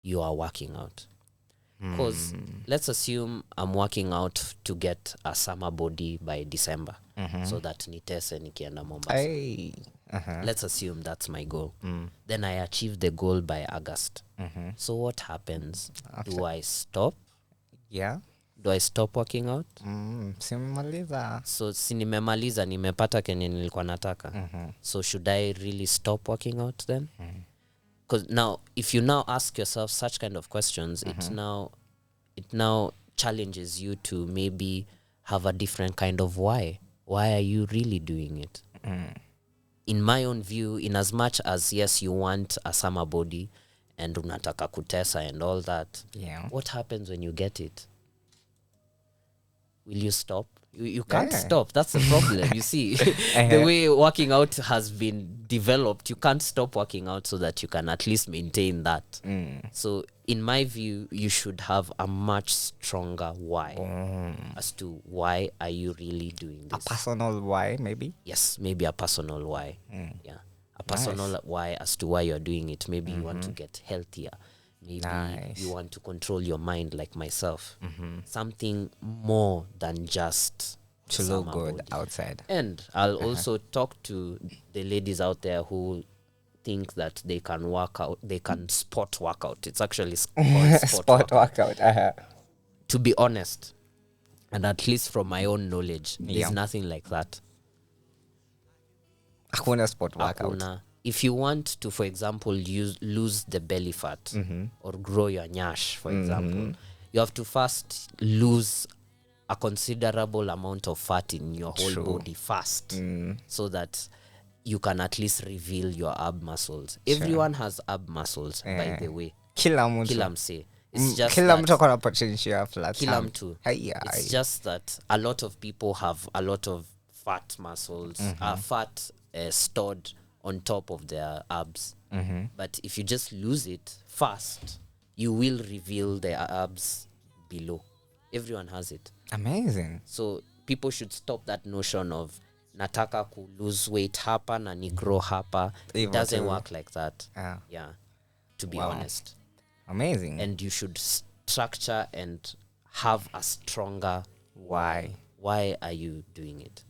you are working out. Because let's assume I'm working out to get a summer body by December, so that nitese nikienda Mombasa. Hey. Let's assume that's my goal. Then I achieve the goal by August. So what happens? Do I stop? Yeah. Do I stop working out? Simemaliza. So sinimemaliza, nimepata kenye nilikuwa nataka. So should I really stop working out then? Because now, if you now ask yourself such kind of questions, it now challenges you to maybe have a different kind of why. Why are you really doing it? In my own view, in as much as yes, you want a summer body and unataka kutesa and all that, what happens when you get it? Will you stop? You can't stop. That's the problem. You see, the way working out has been developed, you can't stop working out so that you can at least maintain that. So in my view, you should have a much stronger why as to why are you really doing this. A personal why, maybe? Yes, maybe a personal why. Yeah, a personal why as to why you're doing it. Maybe you want to get healthier. Maybe you want to control your mind like myself. Something more than just to look good outside. And I'll also talk to the ladies out there who think that they can work out, they can sport workout. It's actually called sport workout. To be honest, and at least from my own knowledge, there's nothing like that. Hakuna sport workout. Hakuna. If you want to, for example, lose the belly fat or grow your nyash, for example, you have to first lose a considerable amount of fat in your whole body first, so that you can at least reveal your ab muscles. Everyone has ab muscles, by the way. Kila mtu. Kila mse. It's just kila mtu akona potential flat. Kila mtu. It's just that a lot of people have a lot of fat muscles, fat stored on top of their abs. But if you just lose it fast, you will reveal the abs below. Everyone has it. Amazing. So people should stop that notion of nataka ku lose weight hapa na ni grow hapa. It doesn't work like that. Yeah. To be honest. Amazing. And you should structure and have a stronger why. Why are you doing it?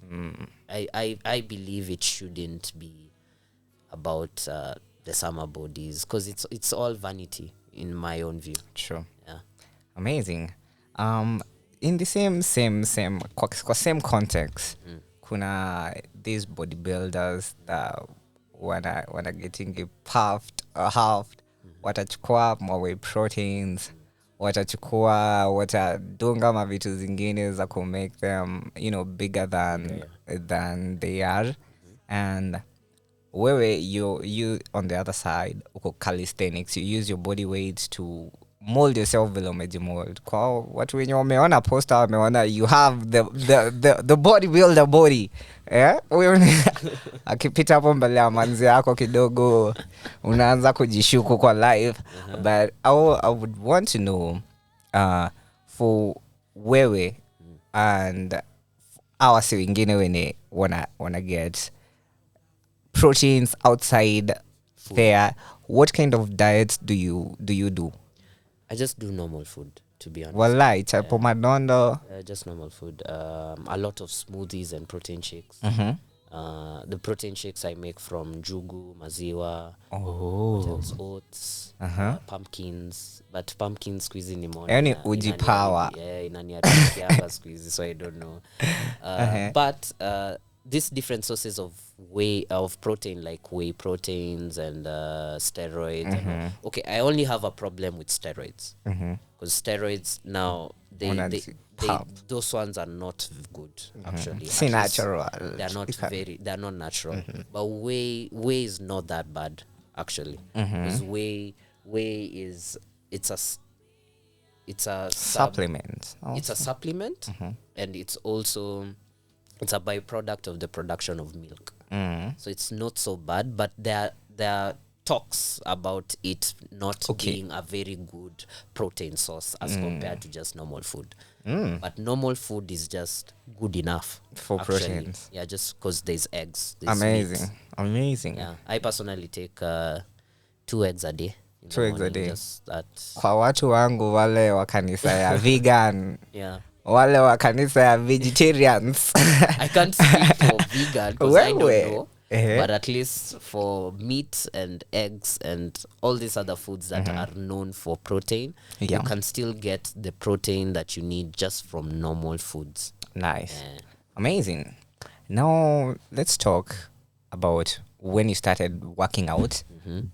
I believe it shouldn't be about the summer bodies, because it's all vanity in my own view. Sure. Yeah. Amazing. In the same context, kuna these bodybuilders that wanna getting puffed or halved, watachukua more whey proteins, watadunga mavitu zingine za ku make them, bigger than they are. And wewe you on the other side uko calisthenics, you use your body weight to mold yourself vile umejimold. Kwa watu wenye wameona poster wameona you have the bodybuilder body. Akipita hapo mbele ya manzi yako kidogo unaanza kujishuku kwa live. But I would want to know for wewe and our wengine wene wanna get proteins outside food. There, what kind of diets do you do? I just do normal food, to be honest. Wallahi, chapo madondo. Just normal food. A lot of smoothies and protein shakes. The protein shakes I make from jugu, maziwa, oats, pumpkins. But pumpkin squeezy ni more. Any uji power. Yeah, inaniarikia squeezy, so I don't know. But these different sources of protein, like whey proteins and steroids. And okay, I only have a problem with steroids, because steroids now those ones are not good actually. Natural. They're not natural. But whey is not that bad actually, because whey is it's a supplement. It's a supplement, and it's also it's a byproduct of the production of milk. So it's not so bad, but there are talks about it not being a very good protein source as compared to just normal food. But normal food is just good enough for proteins. Yeah, just because there's eggs. Amazing. Yeah, I personally take 2 eggs a day. in Two the eggs a morning, day. just that. Kwa watu wangu wale wa kanisa ya vegan, Yeah. wale wa kanisa ya vegetarians. I can't speak for vegan because I don't Wewe. know. But at least for meat and eggs and all these other foods that are known for protein, Yeah. you can still get the protein that you need just from normal foods. Nice. Amazing. Now let's talk about when you started working out.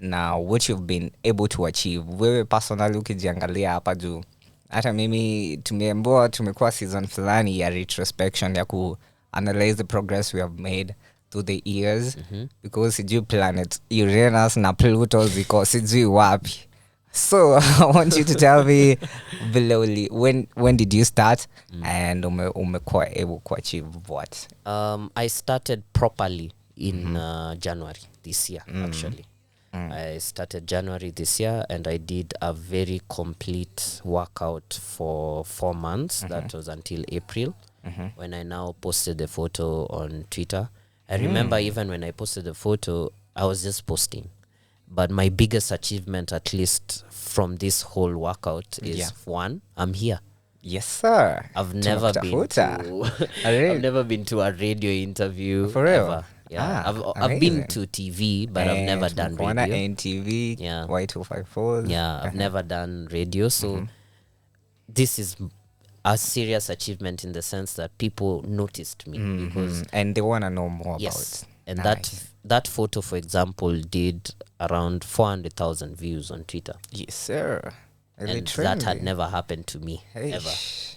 Now what you've been able to achieve. Wewe personally ukijiangalia hapa juu. Hata mimi tumekuwa season fulani ya retrospection ya ku analyze the progress we have made through the years, because sijui planet Uranus na Pluto ziko sijui wapi. So I want you to tell me below when did you start and umekuwa able to achieve what? I started properly in January this year, actually. I started January this year and I did a very complete workout for 4 months. That was until April, when I now posted the photo on Twitter. I remember even when I posted the photo, I was just posting. But my biggest achievement, at least from this whole workout, is one, I'm here. Yes, sir. I've never been to a radio interview. For real? Ever. Yeah, I've been to TV, but I've never done radio. NTV, Yeah. Y254. Yeah, I've never done radio. So this is a serious achievement in the sense that people noticed me because and they want to know more yes, about. and Nice. that photo, for example, did around 400,000 views on Twitter. Yes, sir. Really And that had never happened to me ever.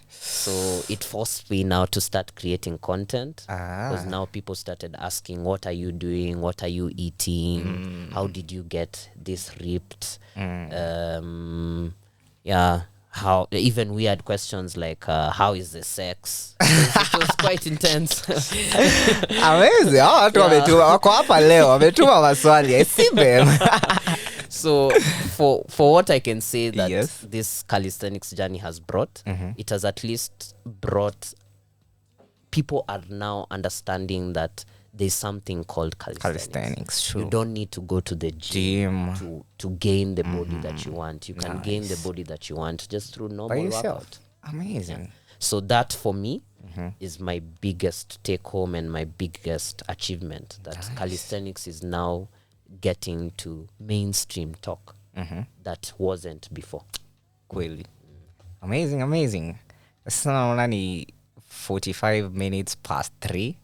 So it forced me now to start creating content, because now people started asking, what are you doing? What are you eating? How did you get this ripped? Yeah, how, even weird questions like how is the sex? It was quite intense. Amazing. Watu wako hapa leo wametuma maswali. I see them. So for what I can say that Yes. this calisthenics journey has brought, it has at least brought, people are now understanding that there's something called calisthenics. True. You don't need to go to the gym to gain the body that you want. You can gain the body that you want just through normal By yourself. workout. Amazing. So that for me is my biggest take home and my biggest achievement, that calisthenics is now getting to mainstream talk that wasn't before. Kweli. Amazing. Sasa naona ni 45 minutes past 3.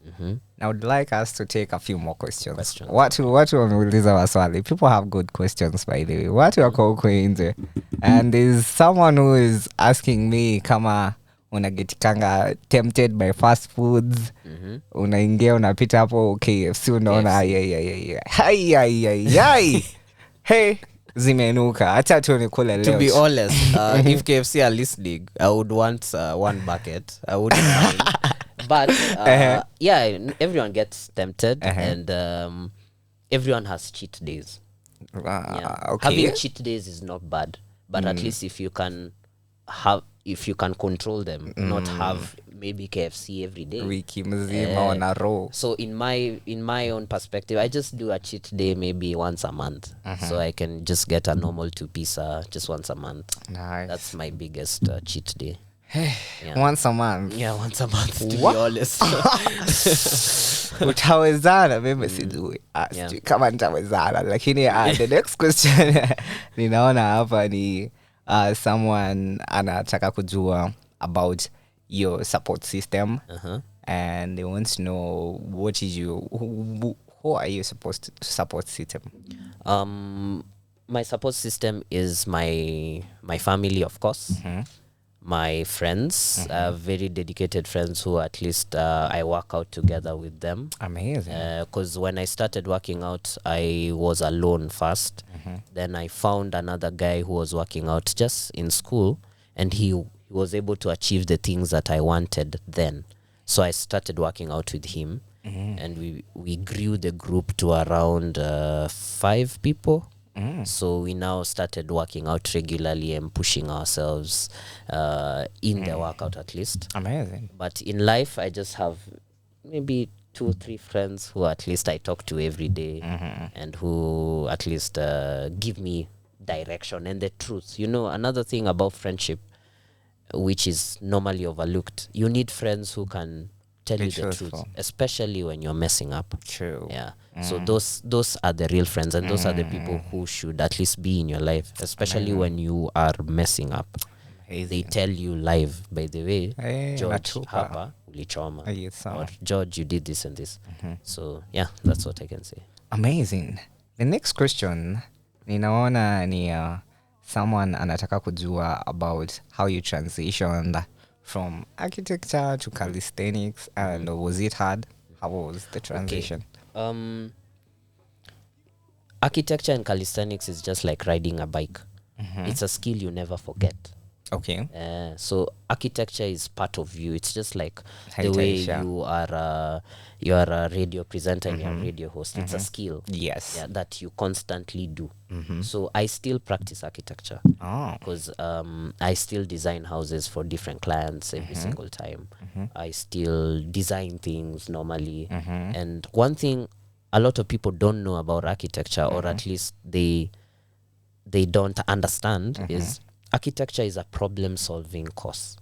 I would like us to take a few more questions. Watu wameuliza maswali. People have good questions, by the way. Watu wako huko nje. And there's someone who is asking me kama unagetikanga tempted by fast foods. Unaingia unapita hapo KFC unaona hey zimenuka, acha tu nikule leo. To be honest, if KFC are listening, I would want one bucket. I wouldn't mind. But yeah, everyone gets tempted, and everyone has cheat days. Okay. Having cheat days is not bad, but at least if you can control them, not have maybe KFC every day. Wiki mzima on a row. So in my own perspective, I just do a cheat day maybe once a month, so I can just get a normal 2 pizza just once a month. Nice. That's my biggest cheat day. Once a month. Yeah, once a month, to be honest. Utawezana mimi sijui. Sijui kama nitawezana, lakini the next question ninaona hapa ni someone anataka kujua about your support system, and they want to know what is who are you supposed to support system? My support system is my family, of course. My friends, very dedicated friends who at least I work out together with them. Amazing. Because when I started working out, I was alone first. Then I found another guy who was working out just in school, and he was able to achieve the things that I wanted then. So I started working out with him, and we grew the group to around 5 people. So we now started working out regularly and pushing ourselves in the workout at least. Amazing. But in life, I just have maybe 2 or 3 friends who at least I talk to every day, and who at least give me direction and the truth. You know, another thing about friendship, which is normally overlooked, you need friends who can tell you the truth, especially when you're messing up. True. Yeah. So those are the real friends, and those are the people who should at least be in your life, especially when you are messing up. They tell you live, by the way, George, hapa ulichoma, or George, you did this and this. So yeah, that's what I can say. Amazing. The next question, ninaona ni someone anataka kujua about how you transitioned from architecture to calisthenics, and was it hard? How was the transition? Okay. Architecture and calisthenics is just like riding a bike. It's a skill you never forget. Okay. So architecture is part of you. It's just like the way you are a radio presenter and you're a radio host. It's a skill. Yes. Yeah, that you constantly do. So I still practice architecture because I still design houses for different clients every single time. I still design things normally. And one thing a lot of people don't know about architecture, or at least they don't understand, is architecture is a problem-solving course.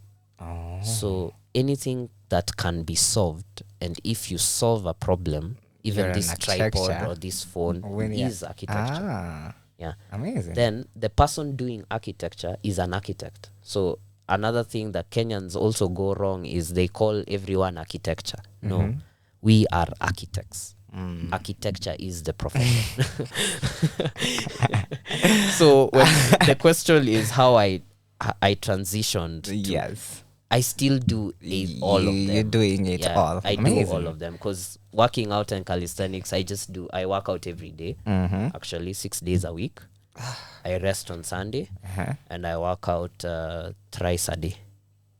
So anything that can be solved, and if you solve a problem, even this tripod or this phone is architecture. Yeah, amazing. Then the person doing architecture is an architect. So another thing that Kenyans also go wrong is they call everyone architecture. No, we are architects. Architecture is the profession. So when the question is how I transitioned. Yes. I still do all of them. You're doing it all. I do all of them, because working out and calisthenics, I work out every day. Actually 6 days a week. I rest on Sunday, and I work out thrice a day.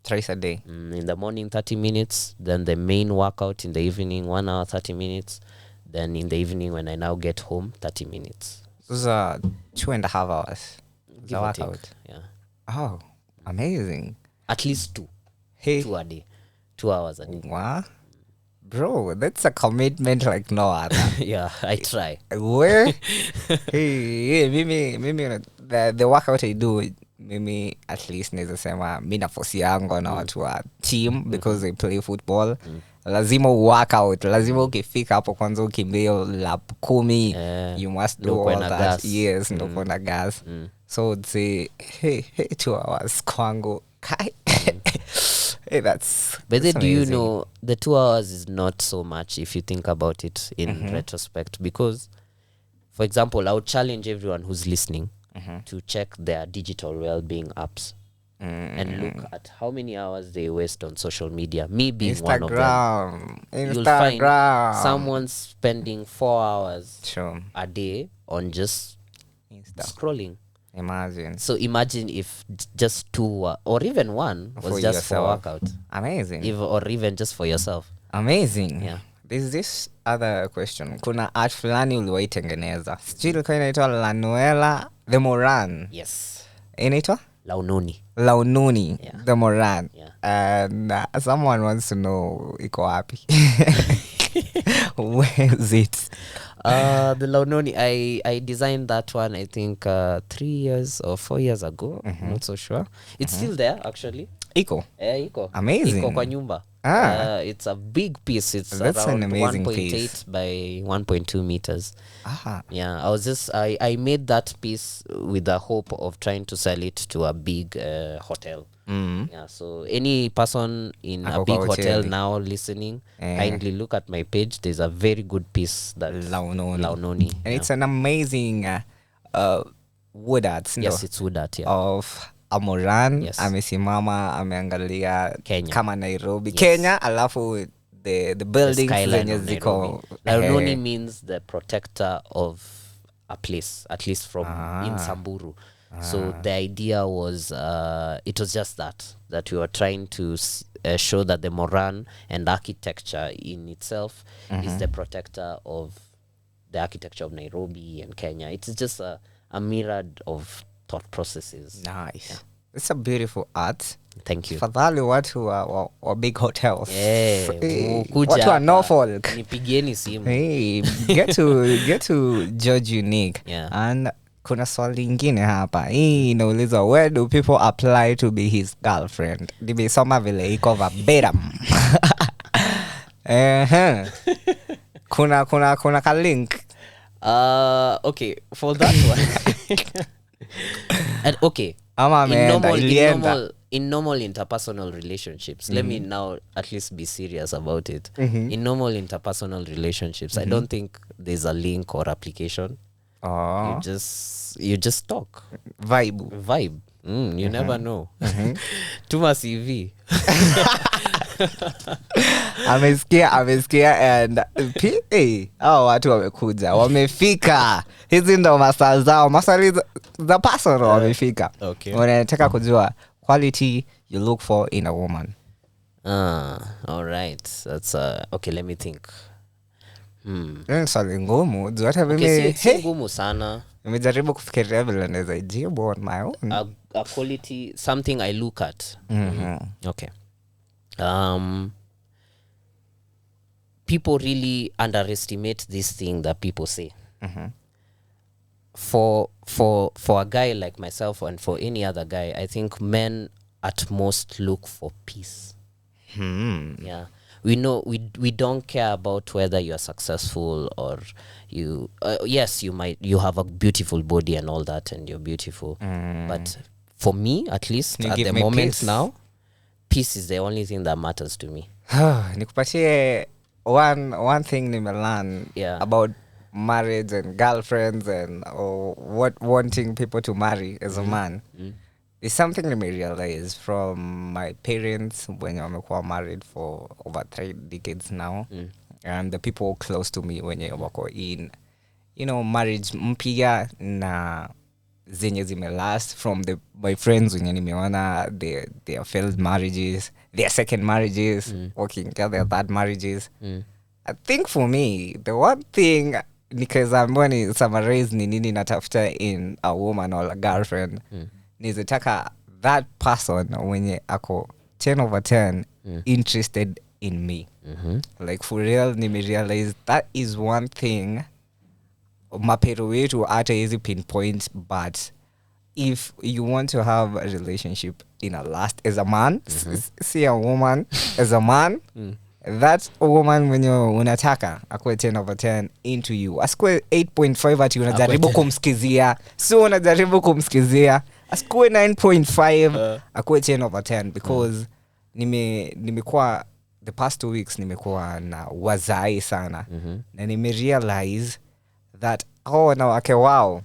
Thrice a day? In the morning 30 minutes, then the main workout in the evening 1 hour 30 minutes, then in the evening when I now get home 30 minutes. Those are 2.5 hours. Give or take. Yeah. Oh, amazing. At least 2. Hey. 2 a day. 2 hours a day. Wow. Bro, that's a commitment like no other. Yeah, I try. Where? Hey, mimi the workout I do, mimi at least naweza sema mimi nafosi yangu na watu wa team because they play football. Lazima workout, lazima ukifika hapo kwanza ukimbie lap 10, you must do all that. Gas. Yes, ndoko na gas. So say hey 2 hours kwangu. Hey, that's but then do amazing. you know the 2 hours is not so much if you think about it in retrospect, because for example, I would challenge everyone who's listening to check their digital well-being apps and look at how many hours they waste on social media. Me being one of them. You'll find someone spending 4 hours a day on just scrolling. Imagine. So imagine if just 2 or even 1 was just yourself. For workout. Amazing. Or even just for yourself. Amazing. Yeah. There's this other question. Kuna art fulani uliwaitengeneza. Sijui ilikuwa inaitwa Lanuela the Moran. Yes. Inaitwa? Laununi. Yeah. The Moran. Yeah. And someone wants to know iko wapi. Where is it? The Launoni, I designed that one, I think 3 years or 4 years ago. I'm not so sure. It's still there, actually. Iko? Iko. Amazing. Iko kwa nyumba. It's a big piece. It's That's around an amazing 1.8 piece. by 1.2 meters. Yeah, I made that piece with the hope of trying to sell it to a big hotel. Yeah, so any person in a big hotel now listening, kindly look at my page. There's a very good piece that Launoni. And it's an amazing wood art. Yes, it's wood art, yeah. Of Amoran, yes. Amesimama, ameangalia Kenya. Kama Nairobi. Yes. Kenya, alafu the buildings zenye ziko. Launoni means the protector of a place, at least from in Samburu. So the idea was, it was just that we were trying to show that the Moran and architecture in itself is the protector of the architecture of Nairobi and Kenya. It's just a myriad of thought processes. Nice. Yeah. It's a beautiful art. Thank you. Fadhali watu wa big hotels. Hey, watu wa Norfolk. Nipigieni simu. Hey, get to George Younique. Yeah. And kuna swali ingine hapa. Hii inauliza, where do people apply to be his girlfriend? Nimesoma vile iko verbatim. Kuna ka link. Okay, for that one. And okay, in normal interpersonal relationships, let me now at least be serious about it. In normal interpersonal relationships, I don't think there's a link or application. You just talk. Vibe. You never know. Tuma CV. amesikia and watu wamekuja, wamefika. Hizi ndo masaa zao, maswali za personal wamefika. Okay. Wanataka kujua quality you look for in a woman. All right. That's okay, let me think. Swali ngumu. Hata mimi si ngumu sana. Nimejaribu kufikiria vile naweza jibu on my own. A quality, something I look at. Okay. People really underestimate this thing that people say. For a guy like myself and for any other guy, I think men at most look for peace. Yeah, we know we don't care about whether you are successful or you. Yes, you have a beautiful body and all that, and you're beautiful. But for me, at least at the moment peace. Now, peace is the only thing that matters to me. Nikupatie one thing nimelearn about marriage and girlfriends and what wanting people to marry as a man. It's something I realized from my parents when wamekuwa married for over 3 decades now, and the people close to me when wako in, marriage mpya na zenye zimelast from my friends wenye nimeona their failed marriages, their second marriages, working together, third marriages. I think for me, the one thing nikaambiwa ni summarize ni nini natafuta in a woman or a girlfriend, nizitaka that person wenye ako 10/10 interested in me. Like for real, nimerealize that is one thing mapero wetu hata hizi pinpoint, but if you want to have a relationship in a last as a man, see a woman as a man, that's a woman when you unataka akwe 10/10 into you. Asikwe 8.5 ati unajaribu kumsikizia. So unajaribu kumsikizia. Asikwe 9.5 akwe 10/10 because nimekuwa the past 2 weeks nimekuwa na wazai sana. Na nimerealize that wanawake wao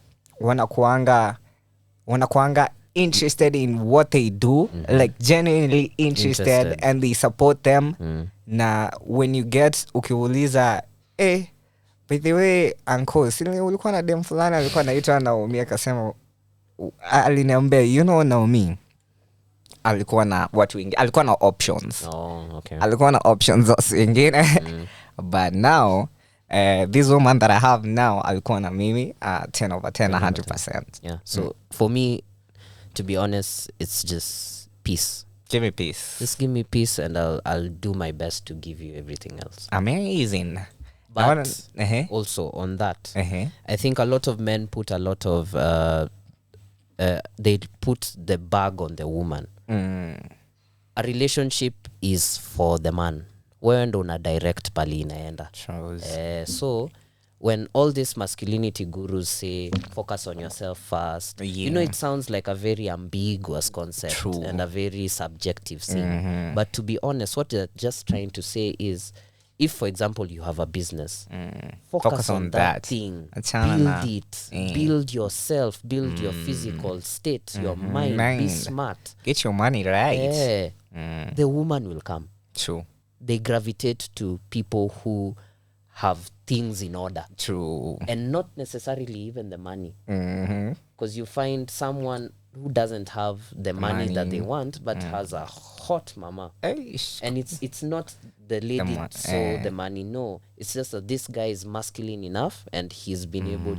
wanakuanga interested in what they do, like genuinely interested and they support them. Na when you get ukiuliza by the way uncle, sili ulikuwa na dem fulani alikuwa anaitwa Naomi, akasema aliniambia Naomi alikuwa na watu wengi, alikuwa na options. Alikuwa na options wengine. But now this woman that I have now alikuwa na mimi 10/10 100%. Yeah. So for me, to be honest, it's just peace. Give me peace. Just give me peace and I'll do my best to give you everything else. Amazing. But also on that, I think a lot of men put a lot of they put the bag on the woman. A relationship is for the man. Wewe ndo una direct pali inaenda. So when all these masculinity gurus say focus on yourself first, it sounds like a very ambiguous concept. And a very subjective thing. But to be honest, what they're just trying to say is, if for example you have a business, focus on that thing, build it, build yourself, build your physical state, your mind, be smart, get your money right. The woman will come. True. They gravitate to people who have things in order. True. And not necessarily even the money. Because you find someone who doesn't have the money that they want, but has a hot mama. And it's not the lady the money. No, it's just that this guy is masculine enough and he's been able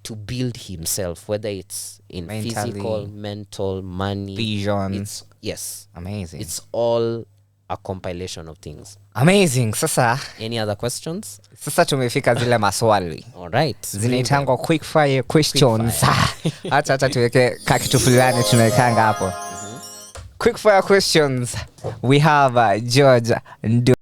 to build himself, whether it's in physical, mental, money, vision. Yes. Amazing. It's all a compilation of things. Amazing. Sasa Any other questions? Sasa tumefika zile maswali. All right. Zinaitangwa quick fire questions. Hata tuweke kitu fulani tunawekanga hapo. Quick fire questions. We have George Ndu